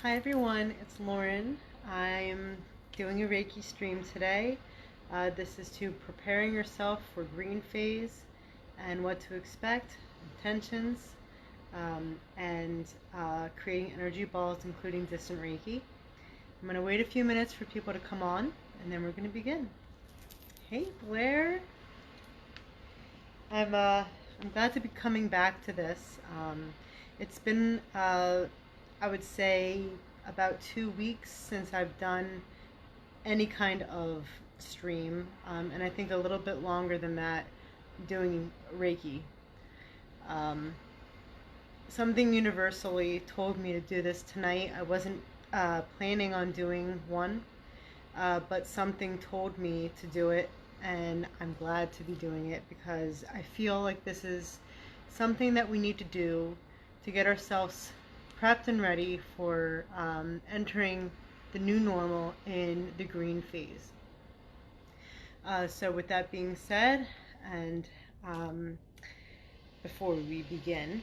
Hi everyone, it's Lauren. I'm doing a Reiki stream today. This is to preparing yourself for green phase and what to expect, intentions, and creating energy balls, including distant Reiki. I'm going to wait a few minutes for people to come on, and then we're going to begin. Hey Blair, I'm glad to be coming back to this. It's been I would say about 2 weeks since I've done any kind of stream, and I think a little bit longer than that doing Reiki. Um, Something universally told me to do this tonight. I wasn't planning on doing one, but something told me to do it, and I'm glad to be doing it because I feel like this is something that we need to do to get ourselves prepped and ready for entering the new normal in the green phase. So with that being said, and before we begin,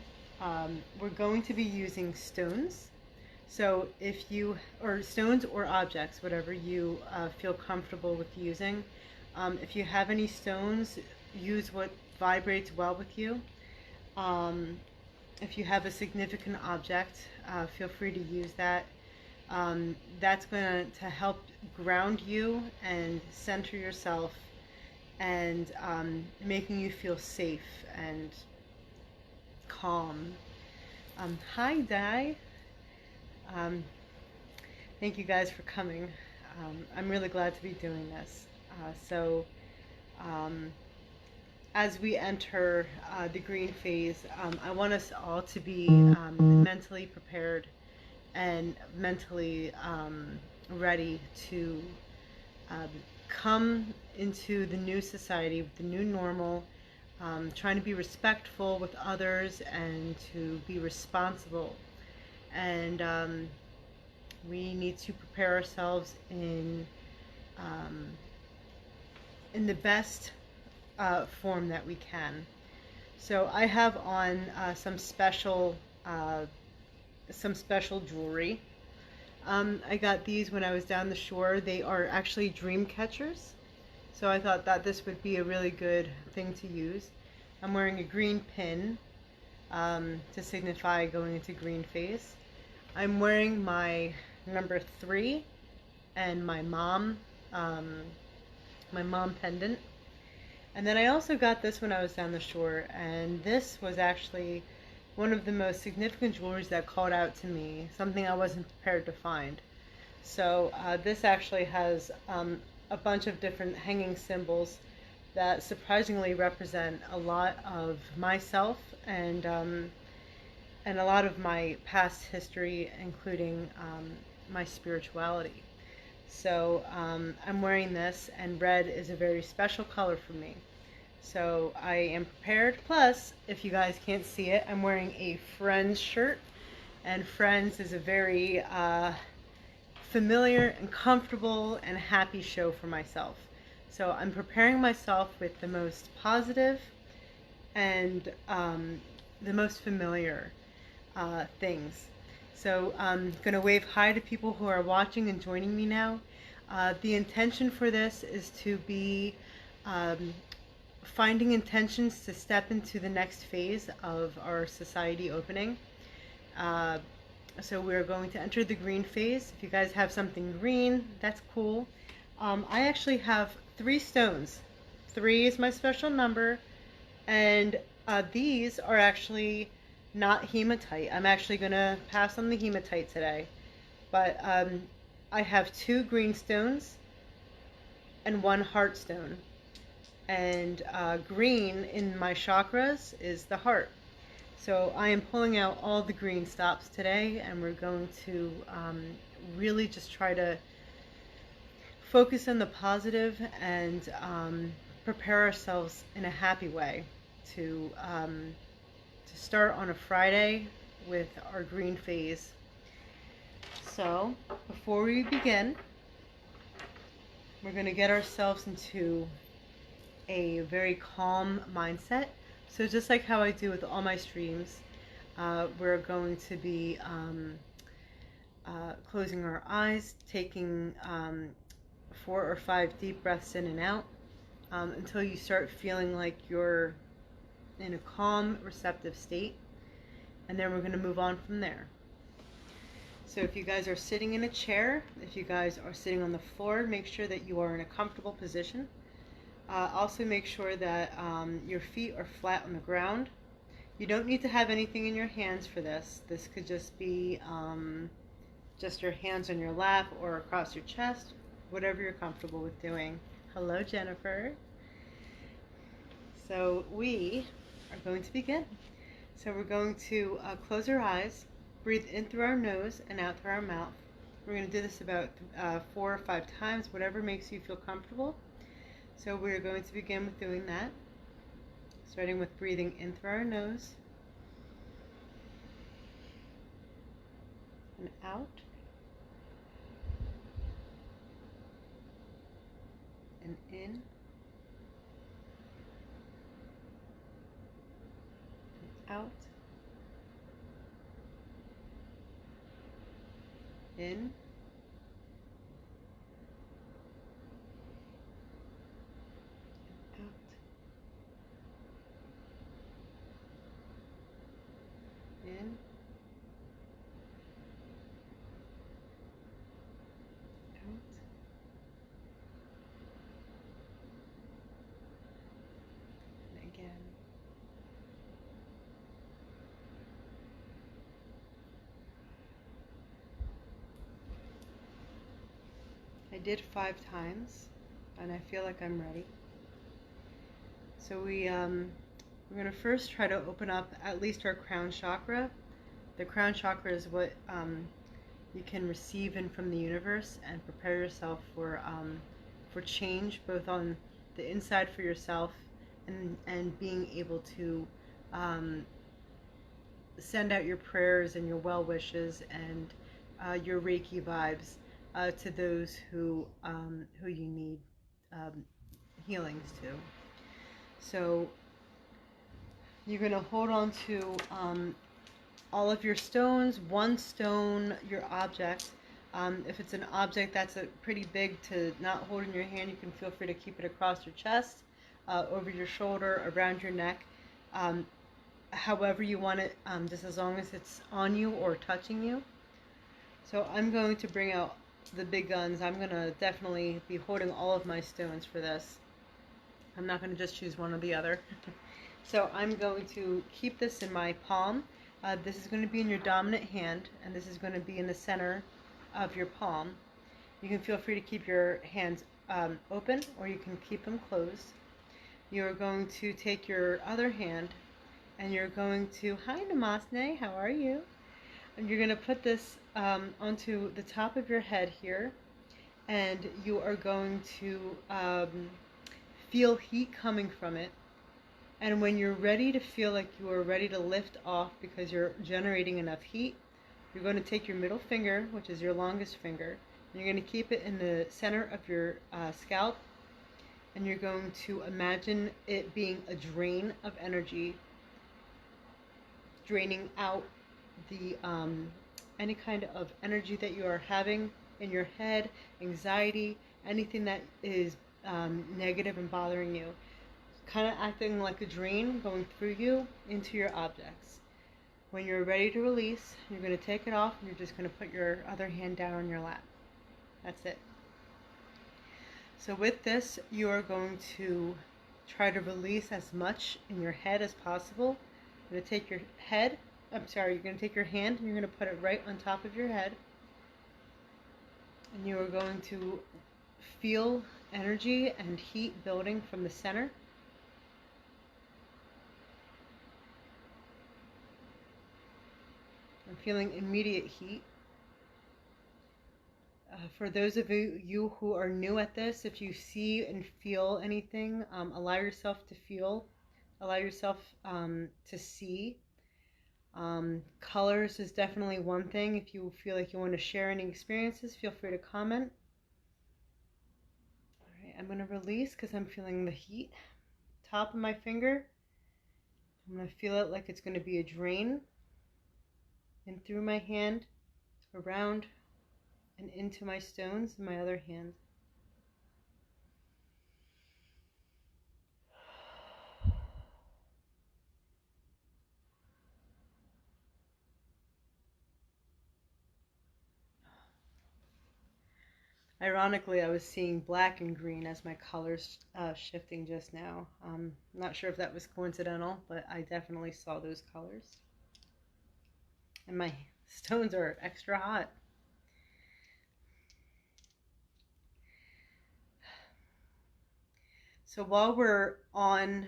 we're going to be using stones. So if you, or stones or objects, whatever you feel comfortable with using. If you have any stones, use what vibrates well with you. If you have a significant object, feel free to use that. That's going to help ground you and center yourself and making you feel safe and calm. Hi, Di. Thank you guys for coming. I'm really glad to be doing this. As we enter the green phase, I want us all to be mentally prepared and mentally ready to come into the new society, the new normal, trying to be respectful with others and to be responsible. And we need to prepare ourselves in the best form that we can. So I have on some special jewelry. I got these when I was down the shore. They are actually dream catchers. So I thought that this would be a really good thing to use. I'm wearing a green pin to signify going into green phase. I'm wearing my number 3 and my mom pendant. And then I also got this when I was down the shore, and this was actually one of the most significant jewelries that called out to me, something I wasn't prepared to find. So this actually has a bunch of different hanging symbols that surprisingly represent a lot of myself and a lot of my past history, including my spirituality. So I'm wearing this, and red is a very special color for me. So I am prepared. Plus, if you guys can't see it, I'm wearing a Friends shirt. And Friends is a very familiar and comfortable and happy show for myself. So I'm preparing myself with the most positive and the most familiar things. So I'm going to wave hi to people who are watching and joining me now. The intention for this is to be finding intentions to step into the next phase of our society opening. So we're going to enter the green phase. If you guys have something green, that's cool. I actually have 3 stones. 3 is my special number, and these are actually not hematite. I'm actually going to pass on the hematite today. But I have 2 green stones and 1 heart stone. And green in my chakras is the heart. So I am pulling out all the green stops today, and we're going to really just try to focus on the positive and prepare ourselves in a happy way to start on a Friday with our green phase. So before we begin, we're going to get ourselves into a very calm mindset. So just like how I do with all my streams, we're going to be closing our eyes, taking 4 or 5 deep breaths in and out until you start feeling like you're in a calm, receptive state. And then we're going to move on from there. So if you guys are sitting in a chair, if you guys are sitting on the floor, make sure that you are in a comfortable position. Also make sure that your feet are flat on the ground. You don't need to have anything in your hands for this. This could just be just your hands on your lap or across your chest, whatever you're comfortable with doing. Hello, Jennifer. So we are going to begin. So we're going to close our eyes, breathe in through our nose and out through our mouth. We're going to do this about 4 or 5 times, whatever makes you feel comfortable. So we're going to begin with doing that, starting with breathing in through our nose and out and in and out, in out, in out, and again. I did 5 times, and I feel like I'm ready. So we're going to first try to open up at least our crown chakra. The crown chakra is what you can receive in from the universe and prepare yourself for change, both on the inside for yourself and being able to send out your prayers and your well wishes and your Reiki vibes to those who you need healings to. So you're going to hold on to all of your stones, one stone, your object. If it's an object that's pretty big to not hold in your hand, you can feel free to keep it across your chest, over your shoulder, around your neck, however you want it, just as long as it's on you or touching you. So I'm going to bring out the big guns. I'm going to definitely be holding all of my stones for this. I'm not going to just choose one or the other. So I'm going to keep this in my palm. This is going to be in your dominant hand, and this is going to be in the center of your palm. You can feel free to keep your hands open, or you can keep them closed. You're going to take your other hand, and you're going to, hi Namaste, how are you? And you're going to put this onto the top of your head here, and you are going to feel heat coming from it. And when you're ready to feel like you are ready to lift off because you're generating enough heat, you're going to take your middle finger, which is your longest finger, and you're going to keep it in the center of your scalp, and you're going to imagine it being a drain of energy, draining out the any kind of energy that you are having in your head, anxiety, anything that is negative and bothering you, kind of acting like a drain going through you into your objects. When you're ready to release, you're going to take it off, and you're just going to put your other hand down on your lap. That's it. So with this, you are going to try to release as much in your head as possible. You're going to take your head, you're going to take your hand and you're going to put it right on top of your head. And you are going to feel energy and heat building from the center. I'm feeling immediate heat. For those of you who are new at this, if you see and feel anything, allow yourself to feel, allow yourself to see. Colors is definitely one thing. If you feel like you want to share any experiences, feel free to comment. All right, I'm going to release because I'm feeling the heat. Top of my finger, I'm going to feel it like it's going to be a drain in through my hand around and into my stones in my other hand. Ironically, I was seeing black and green as my colors shifting just now. Not sure if that was coincidental, but I definitely saw those colors. And my stones are extra hot. So while we're on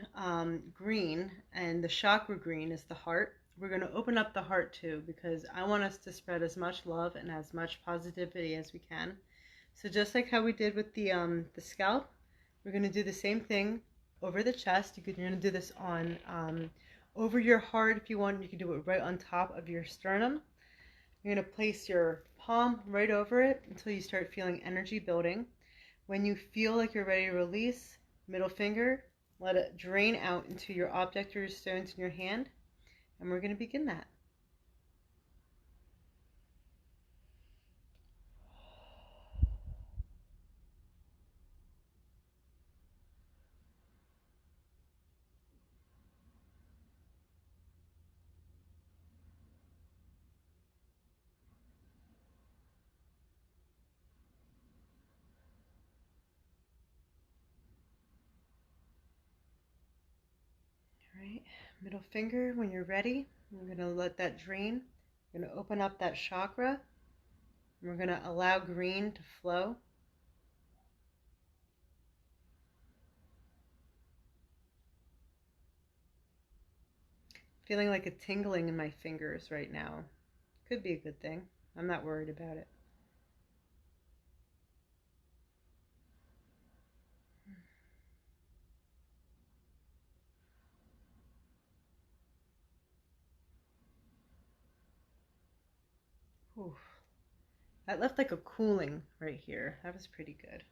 green, and the chakra green is the heart, we're going to open up the heart too, because I want us to spread as much love and as much positivity as we can. So just like how we did with the scalp, we're going to do the same thing over the chest. You're going to do this on over your heart if you want. You can do it right on top of your sternum. You're going to place your palm right over it until you start feeling energy building. When you feel like you're ready to release, middle finger, let it drain out into your object or your stones in your hand, and we're going to begin that. All right, middle finger, when you're ready, we're going to let that drain. We're going to open up that chakra. And we're going to allow green to flow. Feeling like a tingling in my fingers right now. Could be a good thing. I'm not worried about it. Oof. That left like a cooling right here. That was pretty good.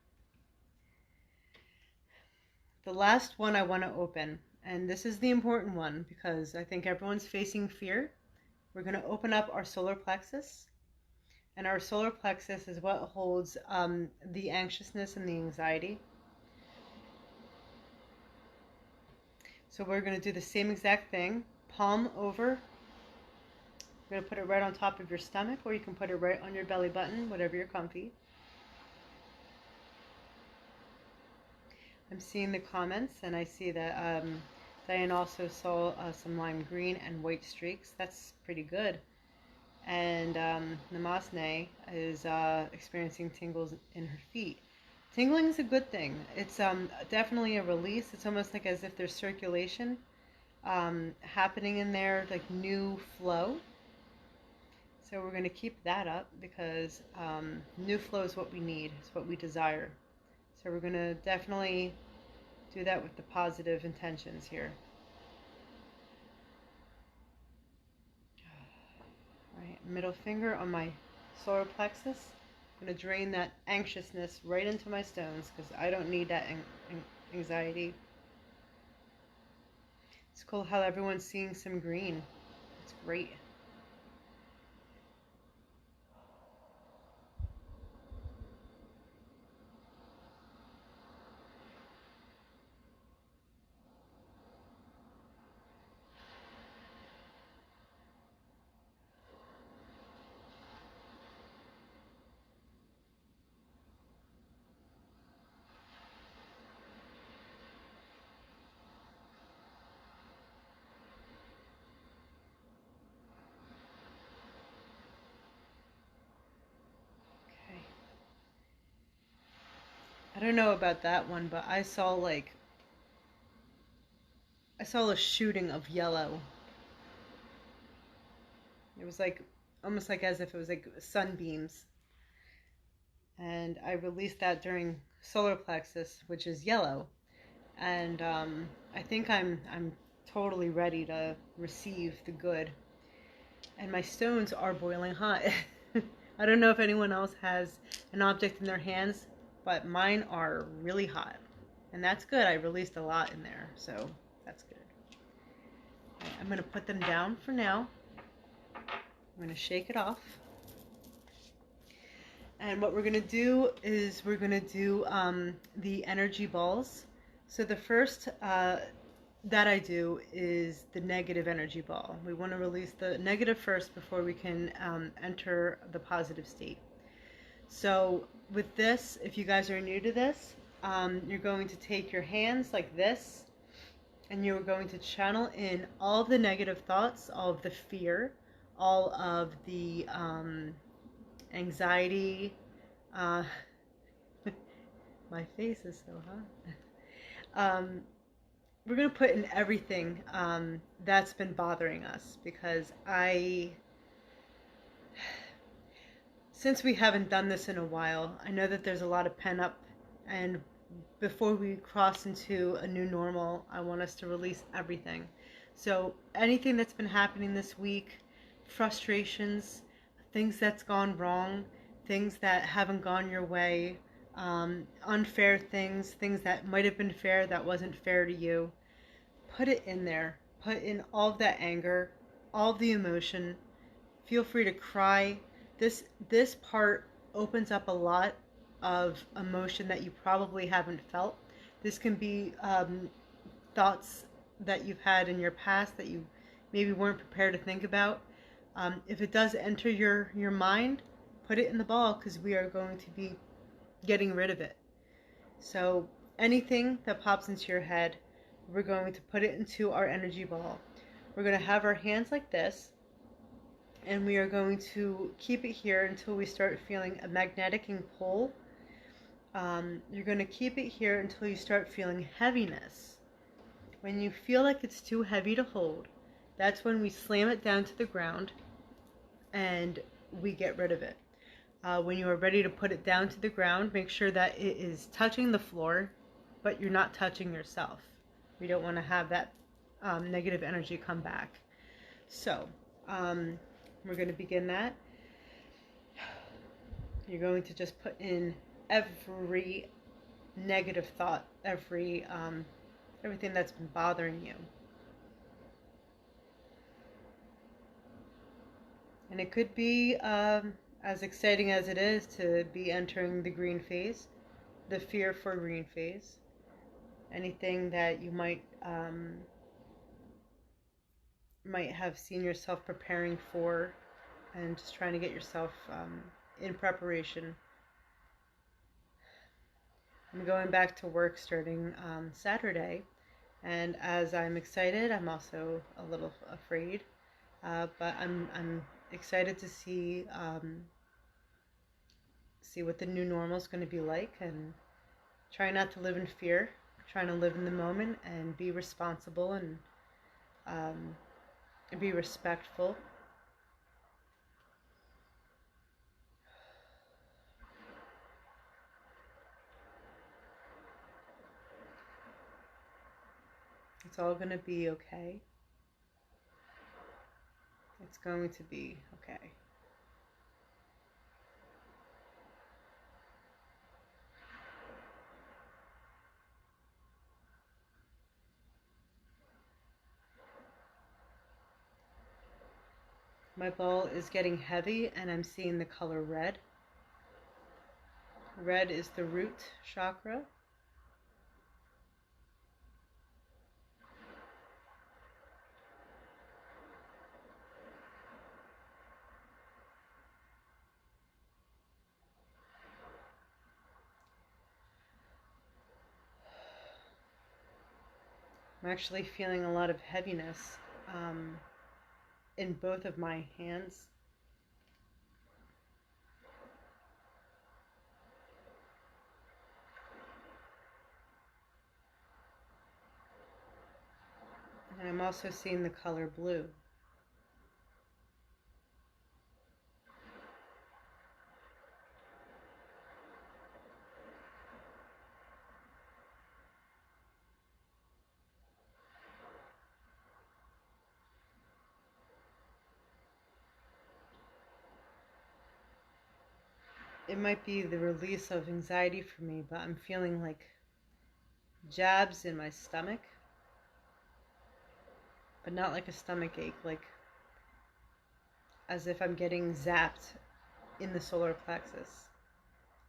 The last one I want to open, and this is the important one because I think everyone's facing fear. We're going to open up our solar plexus, and our solar plexus is what holds the anxiousness and the anxiety. So we're going to do the same exact thing, palm over. You're going to put it right on top of your stomach, or you can put it right on your belly button, whatever you're comfy. I'm seeing the comments, and I see that Diane also saw some lime green and white streaks. That's pretty good. And Namasne is experiencing tingles in her feet. Tingling is a good thing. It's definitely a release. It's almost like as if there's circulation happening in there, like new flow. So we're going to keep that up because new flow is what we need. It's what we desire. So we're going to definitely do that with the positive intentions here. All right, middle finger on my solar plexus. I'm going to drain that anxiousness right into my stones because I don't need that anxiety. It's cool how everyone's seeing some green. It's great. I don't know about that one, but I saw a shooting of yellow. It was like almost like as if it was like sunbeams. And I released that during solar plexus, which is yellow. And I think I'm totally ready to receive the good. And my stones are boiling hot. I don't know if anyone else has an object in their hands, but mine are really hot. And that's good. I released a lot in there, so that's good. Right, I'm going to put them down for now. I'm going to shake it off. And what we're going to do is we're going to do the energy balls. So the first that I do is the negative energy ball. We want to release the negative first before we can enter the positive state. So with this, if you guys are new to this, you're going to take your hands like this, and you're going to channel in all of the negative thoughts, all of the fear, all of the anxiety. Uh, my face is so hot. We're going to put in everything that's been bothering us, because since we haven't done this in a while, I know that there's a lot of pent up, and before we cross into a new normal, I want us to release everything. So anything that's been happening this week, frustrations, things that's gone wrong, things that haven't gone your way, unfair things, things that might have been fair that wasn't fair to you, put it in there. Put in all of that anger, all of the emotion. Feel free to cry. This part opens up a lot of emotion that you probably haven't felt. This can be thoughts that you've had in your past that you maybe weren't prepared to think about. If it does enter your mind, put it in the ball, because we are going to be getting rid of it. So anything that pops into your head, we're going to put it into our energy ball. We're going to have our hands like this, and we are going to keep it here until we start feeling a magnetic pull. You're going to keep it here until you start feeling heaviness. When you feel like it's too heavy to hold, that's when we slam it down to the ground and we get rid of it. When you are ready to put it down to the ground, make sure that it is touching the floor, but you're not touching yourself. We don't want to have that negative energy come back. So we're going to begin that. You're going to just put in every negative thought, everything that's been bothering you. And it could be as exciting as it is to be entering the green phase, the fear for green phase. Anything that you might have seen yourself preparing for, and just trying to get yourself in preparation. I'm going back to work starting Saturday, and as I'm excited, I'm also a little afraid, but I'm excited to see what the new normal is going to be like, and try not to live in fear, trying to live in the moment and be responsible and be respectful. It's all going to be okay. It's going to be okay. My ball is getting heavy, and I'm seeing the color red. Red is the root chakra. I'm actually feeling a lot of heaviness in both of my hands. And I'm also seeing the color blue. It might be the release of anxiety for me, but I'm feeling like jabs in my stomach, but not like a stomach ache, like as if I'm getting zapped in the solar plexus.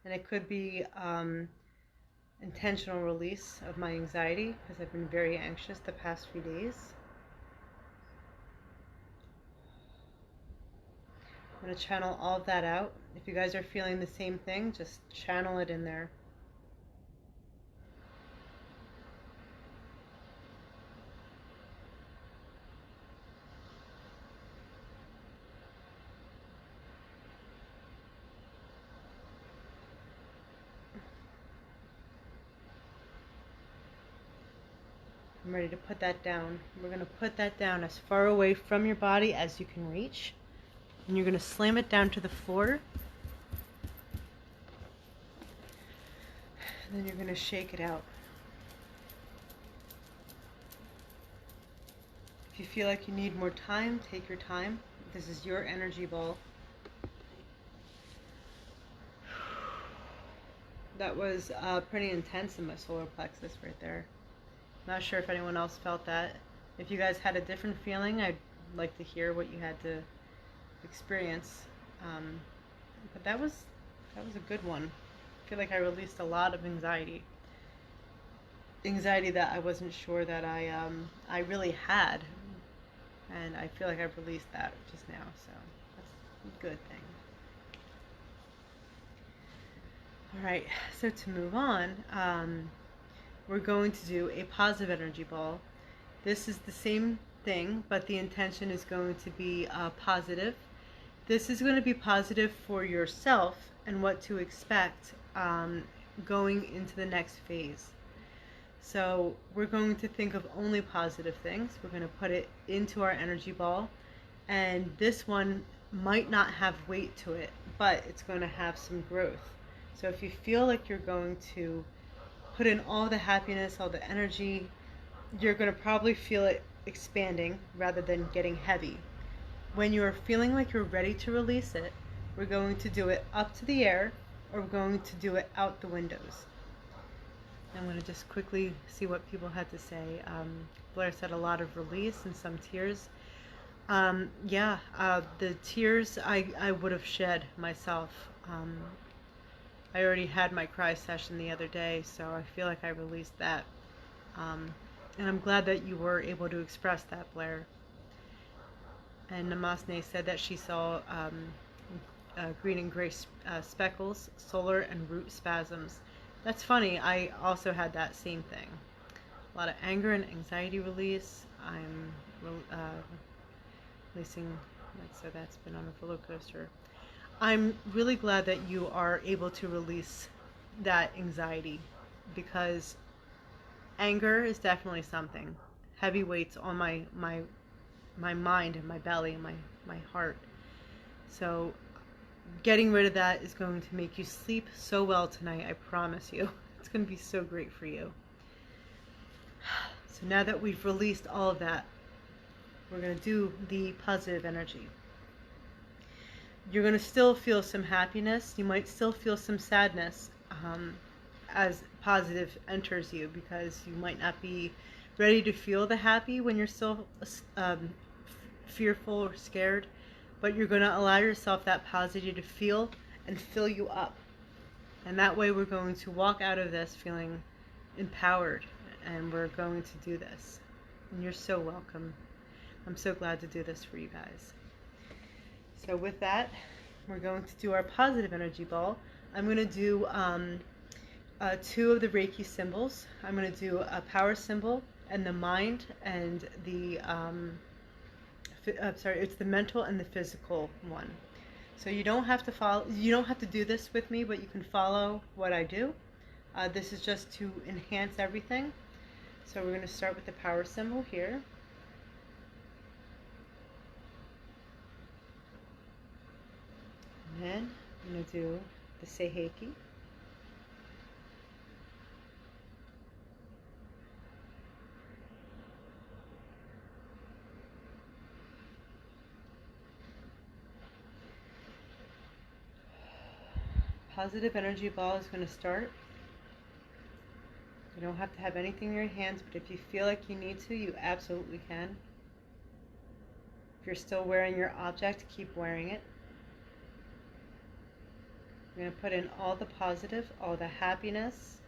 And it could be intentional release of my anxiety because I've been very anxious the past few days. I'm going to channel all of that out. If you guys are feeling the same thing, just channel it in there. I'm ready to put that down. We're going to put that down as far away from your body as you can reach. And you're going to slam it down to the floor. And then you're going to shake it out. If you feel like you need more time, take your time. This is your energy ball. That was pretty intense in my solar plexus right there. Not sure if anyone else felt that. If you guys had a different feeling, I'd like to hear what you had to experience. But that was a good one. I feel like I released a lot of anxiety. Anxiety that I wasn't sure that I really had. And I feel like I've released that just now, so that's a good thing. Alright, so to move on, we're going to do a positive energy ball. This is the same thing, but the intention is going to be positive. This is going to be positive for yourself and what to expect going into the next phase. So we're going to think of only positive things. We're going to put it into our energy ball. And this one might not have weight to it, but it's going to have some growth. So if you feel like you're going to put in all the happiness, all the energy, you're going to probably feel it expanding rather than getting heavy. When you're feeling like you're ready to release it, we're going to do it up to the air, or we're going to do it out the windows. I'm going to just quickly see what people had to say. Blair said a lot of release and some tears. The tears I would have shed myself. I already had my cry session the other day, so I feel like I released that. And I'm glad that you were able to express that, Blair. And Namasne said that she saw green and gray speckles, solar and root spasms. That's funny, I also had that same thing. A lot of anger and anxiety release. I'm releasing, so that's been on a roller coaster. I'm really glad that you are able to release that anxiety, because anger is definitely something. Heavy weights on my mind and my belly and my heart. So getting rid of that is going to make you sleep so well tonight, I promise you. It's going to be so great for you. So now that we've released all of that, we're going to do the positive energy. You're going to still feel some happiness. You might still feel some sadness as positive enters you, because you might not be ready to feel the happy when you're still fearful or scared. But you're going to allow yourself that positive to feel and fill you up. And that way we're going to walk out of this feeling empowered, and we're going to do this. And you're so welcome. I'm so glad to do this for you guys. So with that, we're going to do our positive energy ball. I'm going to do 2 of the Reiki symbols. I'm going to do a power symbol and the mind and the it's the mental and the physical one. So you don't have to follow. You don't have to do this with me, but you can follow what I do. This is just to enhance everything. So we're going to start with the power symbol here. And then I'm going to do the Seiheki. Positive energy ball is going to start. You don't have to have anything in your hands, but if you feel like you need to, you absolutely can. If you're still wearing your object, keep wearing it. I'm going to put in all the positive, all the happiness,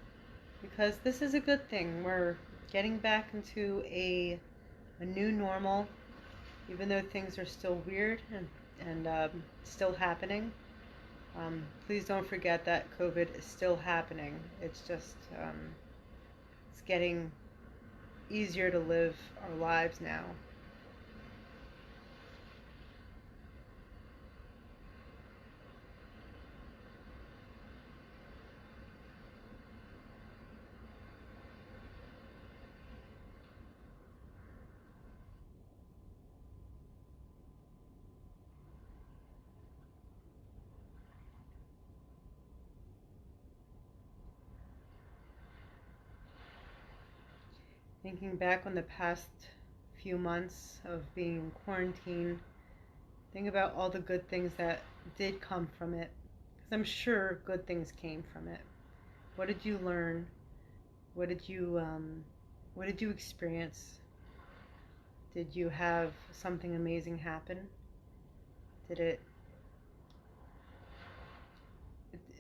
because this is a good thing. We're getting back into a new normal, even though things are still weird and still happening. Please don't forget that COVID is still happening. It's just, it's getting easier to live our lives now. Thinking back on the past few months of being in quarantine, think about all the good things that did come from it. Because I'm sure good things came from it. What did you learn? What did you experience? Did you have something amazing happen? Did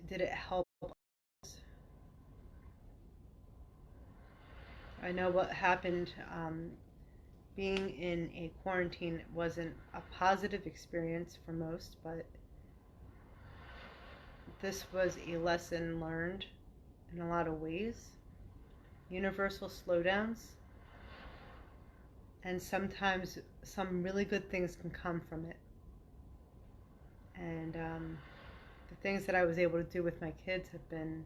it help? I know what happened. Being in a quarantine wasn't a positive experience for most, but this was a lesson learned in a lot of ways. Universal slowdowns, and sometimes some really good things can come from it. And the things that I was able to do with my kids have been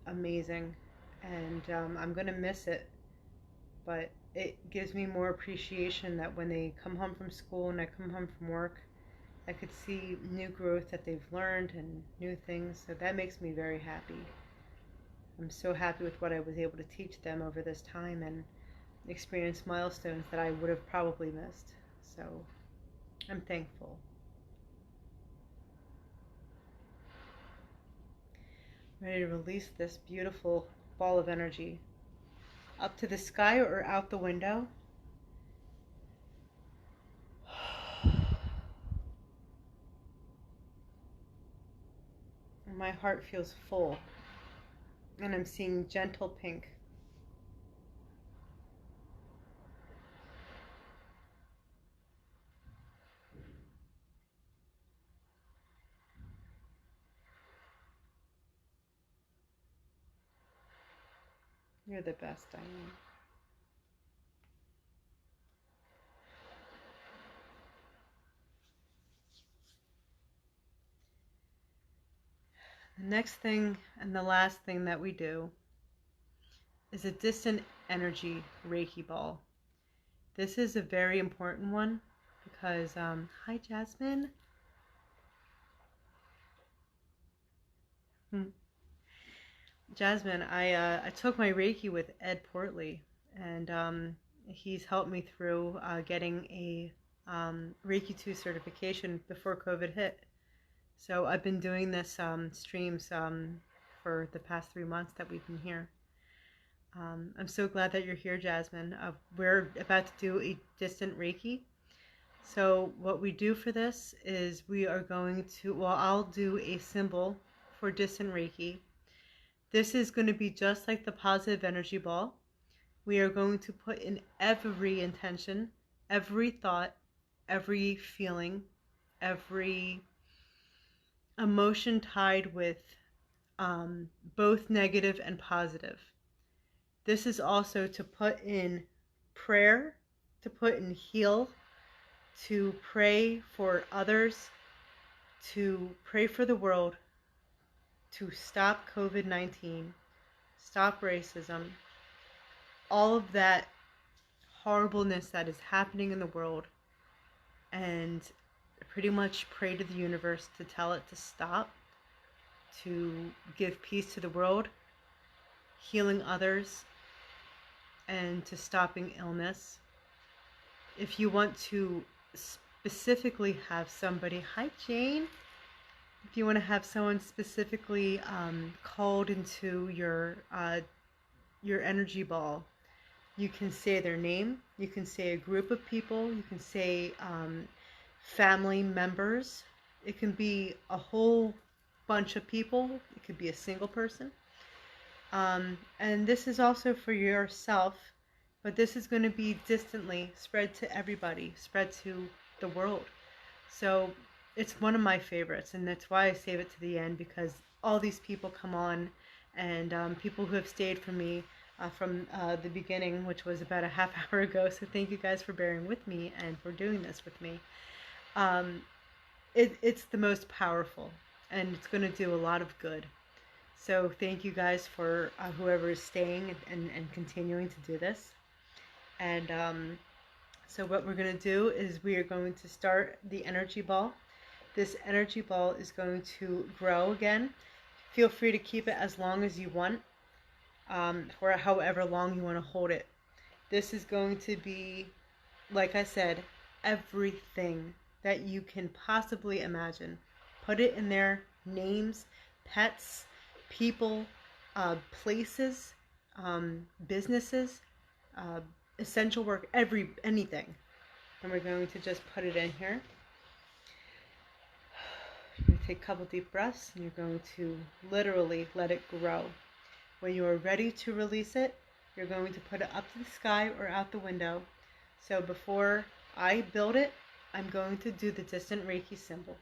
amazing, and I'm going to miss it, but it gives me more appreciation that when they come home from school and I come home from work, I could see new growth that they've learned and new things, so that makes me very happy. I'm so happy with what I was able to teach them over this time and experience milestones that I would have probably missed. So I'm thankful. Ready to release this beautiful ball of energy up to the sky or out the window. My heart feels full, and I'm seeing gentle pink. You're the best, Diane. The next thing and the last thing that we do is a distant energy Reiki ball. This is a very important one because, hi Jasmine. Jasmine, I took my Reiki with Ed Portley, and he's helped me through getting a Reiki 2 certification before COVID hit. So I've been doing this streams for the past 3 months that we've been here. I'm so glad that you're here, Jasmine. We're about to do a distant Reiki. So what we do for this is we are going to, well, I'll do a symbol for distant Reiki. This is going to be just like the positive energy ball. We are going to put in every intention, every thought, every feeling, every emotion tied with both negative and positive. This is also to put in prayer, to put in heal, to pray for others, to pray for the world, to stop COVID-19, stop racism, all of that horribleness that is happening in the world, and pretty much pray to the universe to tell it to stop, to give peace to the world, healing others, and to stopping illness. If you want to specifically have somebody, hi Jane, if you want to have someone specifically called into your energy ball, you can say their name, you can say a group of people, you can say family members. It can be a whole bunch of people. It could be a single person. And this is also for yourself, but this is going to be distantly spread to everybody, spread to the world. So it's one of my favorites, and that's why I save it to the end, because all these people come on, and people who have stayed for me from the beginning, which was about a half hour ago. So thank you guys for bearing with me and for doing this with me. It's the most powerful, and it's going to do a lot of good. So thank you guys for whoever is staying and continuing to do this. And so what we're going to do is we are going to start the energy ball. This energy ball is going to grow again. Feel free to keep it as long as you want, or however long you want to hold it. This is going to be, like I said, everything that you can possibly imagine. Put it in there: names, pets, people, places, businesses, essential work, anything. And we're going to just put it in here. You're going to take a couple deep breaths, and you're going to literally let it grow. When you are ready to release it, you're going to put it up to the sky or out the window. So before I build it, I'm going to do the distant Reiki symbol.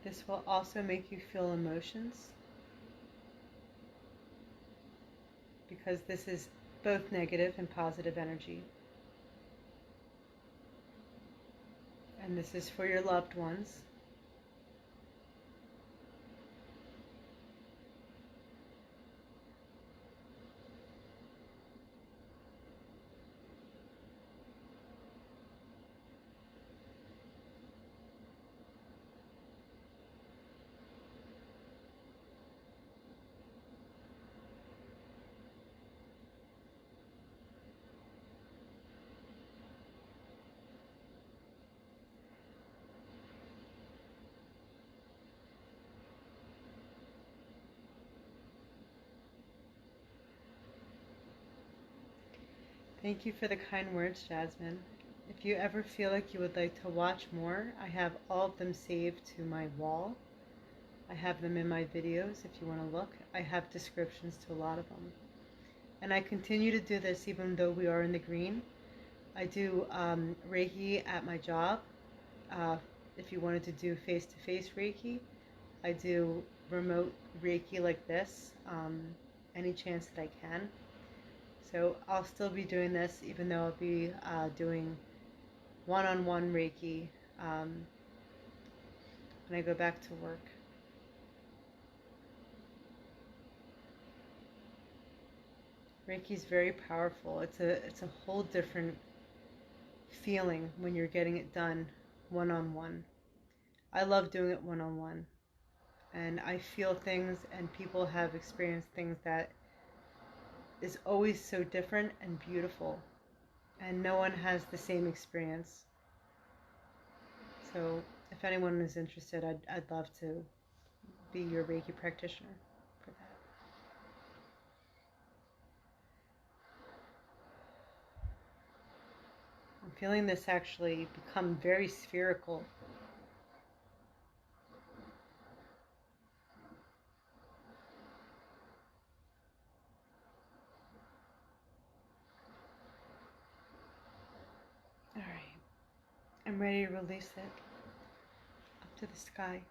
This will also make you feel emotions, because this is both negative and positive energy. And this is for your loved ones. Thank you for the kind words, Jasmine. If you ever feel like you would like to watch more, I have all of them saved to my wall. I have them in my videos if you want to look. I have descriptions to a lot of them. And I continue to do this even though we are in the green. I do Reiki at my job. If you wanted to do face-to-face Reiki, I do remote Reiki like this, any chance that I can. So I'll still be doing this, even though I'll be doing one-on-one Reiki when I go back to work. Reiki is very powerful. It's a whole different feeling when you're getting it done one-on-one. I love doing it one-on-one, and I feel things, and people have experienced things that is always so different and beautiful, and no one has the same experience. So if anyone is interested, I'd love to be your Reiki practitioner for that. I'm feeling this actually become very spherical. All right, I'm ready to release it up to the sky.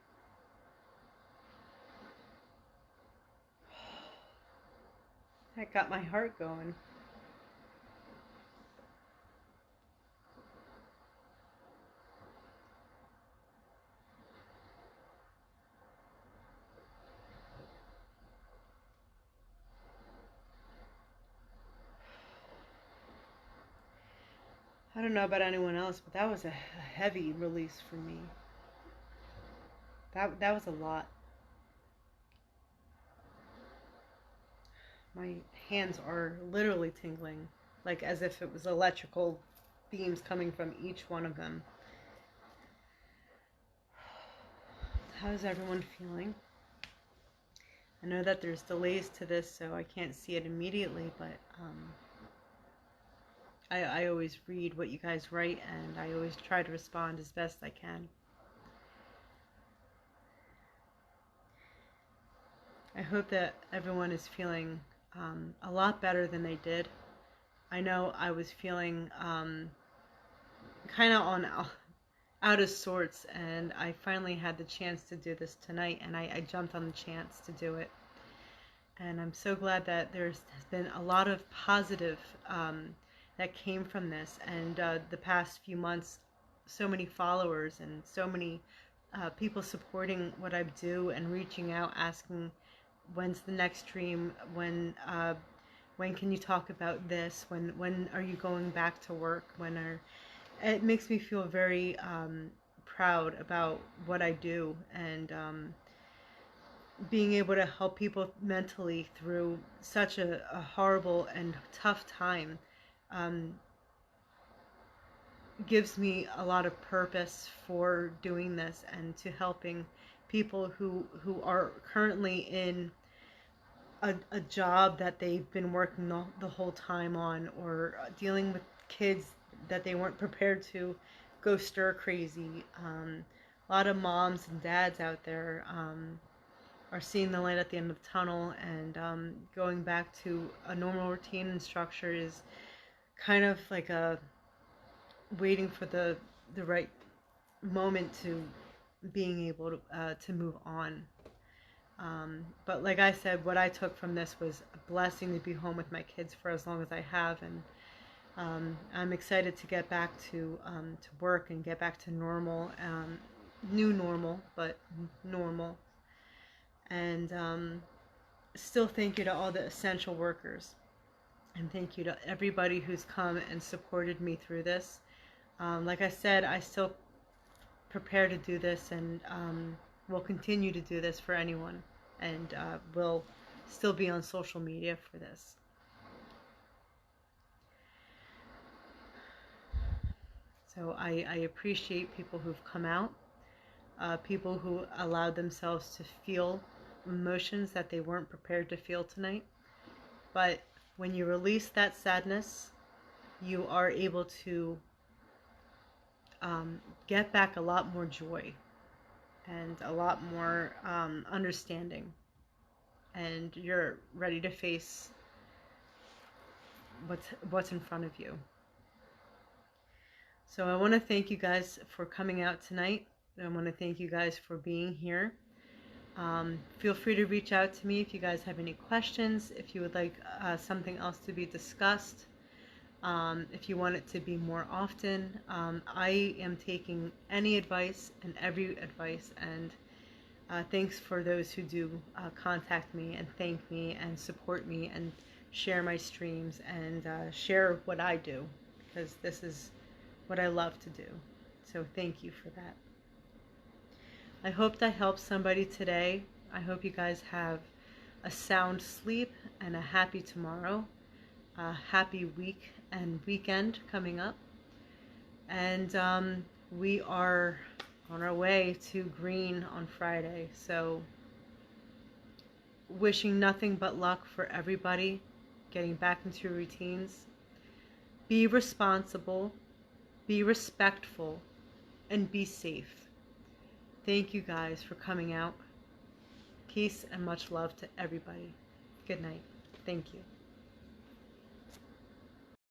That got my heart going. I don't know about anyone else, but that was a heavy release for me. That was a lot. My hands are literally tingling, like as if it was electrical beams coming from each one of them. How's everyone feeling? I know that there's delays to this, so I can't see it immediately, but I always read what you guys write, and I always try to respond as best I can. I hope that everyone is feeling a lot better than they did. I know I was feeling kind of out of sorts, and I finally had the chance to do this tonight, and I jumped on the chance to do it. And I'm so glad that has been a lot of positive that came from this, and the past few months, so many followers and so many people supporting what I do and reaching out, asking when's the next stream, when can you talk about this, when are you going back to work, it makes me feel very proud about what I do, and being able to help people mentally through such a horrible and tough time gives me a lot of purpose for doing this, and to helping people who are currently in a job that they've been working the whole time on, or dealing with kids that they weren't prepared to go stir crazy. A lot of moms and dads out there are seeing the light at the end of the tunnel, and going back to a normal routine and structure is kind of like a waiting for the right moment to being able to move on. But like I said, what I took from this was a blessing to be home with my kids for as long as I have, and I'm excited to get back to work and get back to normal, new normal, but normal. And still thank you to all the essential workers, and thank you to everybody who's come and supported me through this. Like I said, I still prepare to do this, and will continue to do this for anyone, and will still be on social media for this. So I appreciate people who've come out, people who allowed themselves to feel emotions that they weren't prepared to feel tonight. But when you release that sadness, you are able to get back a lot more joy and a lot more understanding, and you're ready to face what's in front of you. So I want to thank you guys for coming out tonight. I want to thank you guys for being here. Feel free to reach out to me if you guys have any questions, if you would like something else to be discussed, if you want it to be more often. I am taking any advice and every advice, and thanks for those who do contact me and thank me and support me and share my streams and share what I do, because this is what I love to do. So thank you for that. I hope that helps somebody today. I hope you guys have a sound sleep and a happy tomorrow, a happy week and weekend coming up. And we are on our way to green on Friday. So wishing nothing but luck for everybody getting back into routines. Be responsible, be respectful, and be safe. Thank you guys for coming out. Peace and much love to everybody. Good night. Thank you.